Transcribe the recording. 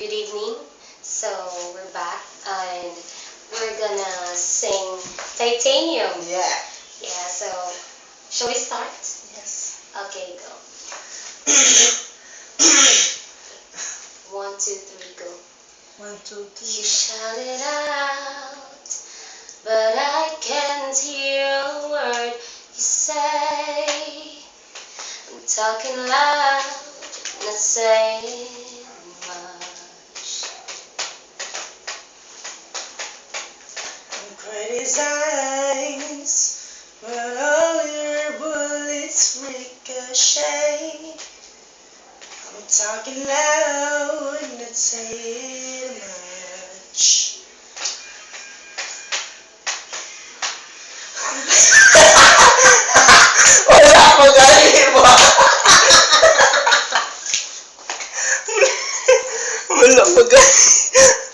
Good evening. So we're back and we're gonna sing Titanium. Yeah. Yeah, so shall we start? Yes. Okay, go. 1, 2, 3, go. 1, 2, 3. You shout it out, but I can't hear a word you say. I'm talking loud, not saying much. I'm criticized, but all your bullets ricochet. I'm talking loud, not saying much. Wala mo galing mo. Wala mo galing.